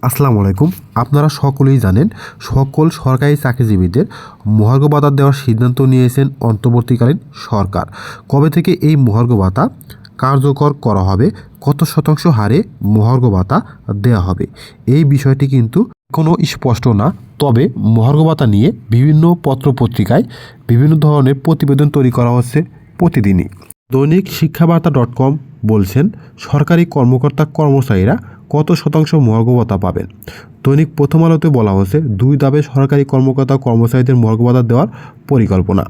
আসসালামু আলাইকুম। আপনারা সকলেই জানেন সকল সরকারি চাকরিজীবীদের মহার্ঘ ভাতা দেওয়ার সিদ্ধান্ত নিয়েছেন অন্তর্বর্তীকালীন সরকার। কবে থেকে এই মহার্ঘ ভাতা কার্যকর করা হবে, কত শতাংশ হারে মহার্ঘ ভাতা দেওয়া হবে, এই বিষয়টি কিন্তু কোনো স্পষ্ট না। তবে মহার্ঘ ভাতা নিয়ে বিভিন্ন পত্রপত্রিকায় বিভিন্ন ধরনের প্রতিবেদন তৈরি করা হচ্ছে প্রতিদিনই। দৈনিক শিক্ষাবার্তা.com বলছেন সরকারি কর্মকর্তা কর্মচারীরা কত শতাংশ মহার্ঘ ভাতা পাবেন। দৈনিক প্রথম আলোতে বলা হচ্ছে 2 ধাপে সরকারি কর্মকর্তা কর্মচারীদের মহার্ঘ ভাতা দেওয়ার পরিকল্পনা।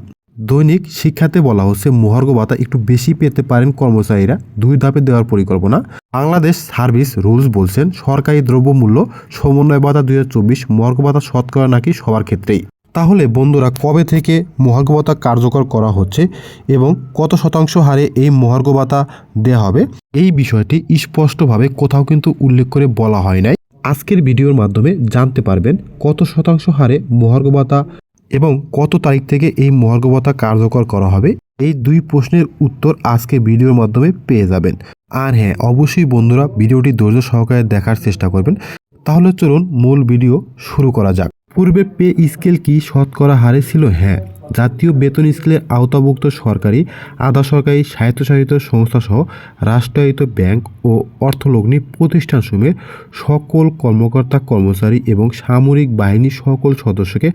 দৈনিক শিক্ষাতে বলা হচ্ছে মহার্ঘ ভাতা একটু বেশি পেতে পারেন কর্মচারীরা, 2 ধাপে দেওয়ার পরিকল্পনা। বাংলাদেশ সার্ভিস রুলস বলছেন সরকারি দ্রব্যমূল্য সমন্বয় ভাতা 2024 মহার্ঘ ভাতা শতকরা নাকি সবার ক্ষেত্রেই। তাহলে বন্ধুরা, কবে থেকে মহার্ঘ ভাতা কার্যকর করা হচ্ছে এবং কত শতাংশ হারে এই মহার্ঘ ভাতা দেওয়া হবে, এই বিষয়টি স্পষ্টভাবে কোথাও কিন্তু উল্লেখ করে বলা হয় নাই। আজকের ভিডিওর মাধ্যমে জানতে পারবেন কত শতাংশ হারে মহার্ঘ ভাতা এবং কত তারিখ থেকে এই মহার্ঘ ভাতা কার্যকর করা হবে। এই 2 প্রশ্নের উত্তর আজকে ভিডিওর মাধ্যমে পেয়ে যাবেন। আর হ্যাঁ, অবশ্যই বন্ধুরা ভিডিওটি ধৈর্য সহকারে দেখার চেষ্টা করবেন। তাহলে চলুন মূল ভিডিও শুরু করা যাক। পূর্বে পে স্কেল কি শতকরা হারে ছিল? হ্যাঁ, জাতীয় বেতন স্কেলের আওতাভুক্ত সরকারি, আধা সরকারি, স্বায়ত্তশাসিত সংস্থাসহ রাষ্ট্রায়ত্ত ব্যাংক ও অর্থলগ্নি প্রতিষ্ঠানসমূহের সকল কর্মকর্তা কর্মচারী এবং সামরিক বাহিনীর সকল সদস্যকে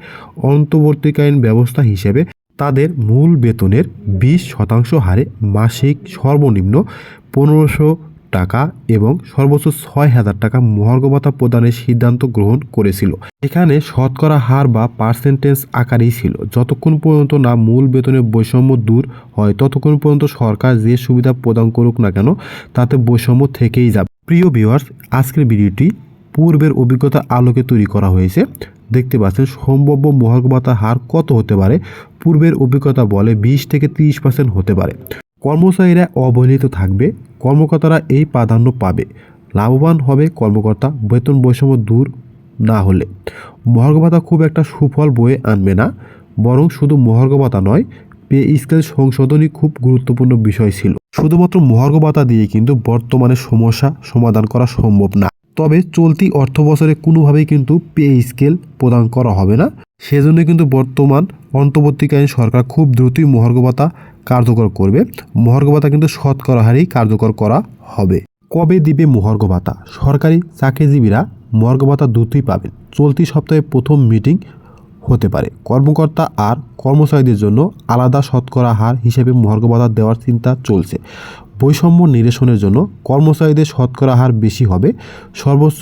অন্তর্বর্তীকালীন ব্যবস্থা হিসেবে তাদের মূল বেতনের 20% হারে মাসিক সর্বনিম্ন 1500 টাকা এবং সর্বোচ্চ 6000 টাকা মহার্ঘ ভাতা প্রদানের সিদ্ধান্ত গ্রহণ করেছিল। এখানে শতকরা হার বা পার্সেন্টেজ আকারেই ছিল। যতক্ষণ পর্যন্ত না মূল বেতনের বৈষম্য দূর হয় ততক্ষণ পর্যন্ত সরকার যে সুবিধা প্রদান করুক না কেন তাতে বৈষম্য থেকেই যাবে। প্রিয় ভিউয়ার্স, আজকের ভিডিওটি পূর্বের অভিজ্ঞতার আলোকে তৈরি করা হয়েছে। দেখতে পাচ্ছেন সম্ভাব্য মহার্ঘ ভাতার হার কত হতে পারে। পূর্বের অভিজ্ঞতা বলে 20 থেকে 30% হতে পারে। কর্মচারীরা অবহেলিত থাকবে, কর্মকর্তারা এই প্রাধান্য পাবে। লাভবান হবে কর্মকর্তা বেতন বৈষম্য দূর না হলে। মহার্ঘ ভাতা খুব একটা সুফল বয়ে আনবে না, বরং শুধু মহার্ঘ ভাতা নয়, পে স্কেল সংশোধনই খুব গুরুত্বপূর্ণ বিষয় ছিল। শুধুমাত্র মহার্ঘ ভাতা দিয়ে কিন্তু বর্তমানে সমস্যা সমাধান করা সম্ভব না। তবে চলতি অর্থ বছরে কোনোভাবেই কিন্তু পে স্কেল প্রদান করা হবে না। সেজন্য কিন্তু বর্তমান অন্তর্বর্তীকালীন সরকার খুব দ্রুতই মহার্ঘ ভাতা কার্যকর করবে। মহার্ঘ ভাতা কিন্তু শতকরা হারেই কার্যকর করা হবে। কবে দিবে মহার্ঘ ভাতা? সরকারি চাকরিজীবীরা মহার্ঘ ভাতা দ্রুতই পাবেন। চলতি সপ্তাহে প্রথম মিটিং হতে পারে। কর্মকর্তা আর কর্মচারীদের জন্য আলাদা শতকরা হার হিসেবে মহার্ঘ ভাতা দেওয়ার চিন্তা চলছে। বৈষম্য নিরসনের জন্য কর্মচারীদের শতকরা হার বেশি হবে, সর্বোচ্চ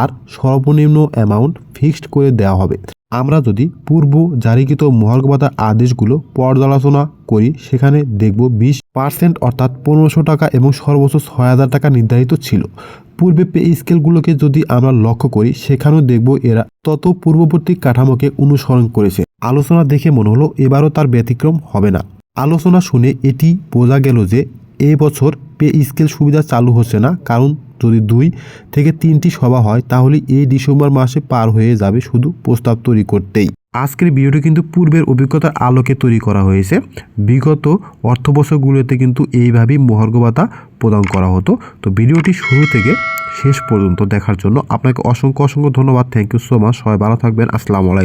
আর সর্বনিম্ন অ্যামাউন্ট ফিক্সড করে দেওয়া হবে। আমরা যদি পূর্ব জারিকৃত মহার্ঘ ভাতার আদেশগুলো পর্যালোচনা করি, সেখানে দেখব 20% অর্থাৎ 1500 টাকা এবং সর্বোচ্চ 6000 টাকা নির্ধারিত ছিল। পূর্বে পে স্কেলগুলোকে যদি আমরা লক্ষ্য করি, সেখানেও দেখব এরা তত পূর্ববর্তী কাঠামোকে অনুসরণ করেছে। আলোচনা দেখে মনে হলো এবারও তার ব্যতিক্রম হবে না। আলোচনা শুনে এটি বোঝা গেল যে এই বছর পে স্কেল সুবিধা চালু হচ্ছে না, কারণ যদি 2 থেকে 3টি সভা হয় তাহলে এই ডিসেম্বর মাসে পার হয়ে যাবে শুধু প্রস্তাব তৈরি করতেই। আজকের ভিডিওটি কিন্তু পূর্বের অভিজ্ঞতার আলোকে তৈরি করা হয়েছে। বিগত অর্থবছরগুলোতে কিন্তু এইভাবেই মহার্ঘ ভাতা প্রদান করা হতো। তো ভিডিওটি শুরু থেকে শেষ পর্যন্ত দেখার জন্য আপনাকে অসংখ্য ধন্যবাদ। Thank you so much. সবাই ভালো থাকবেন। আসসালামু আলাইকুম।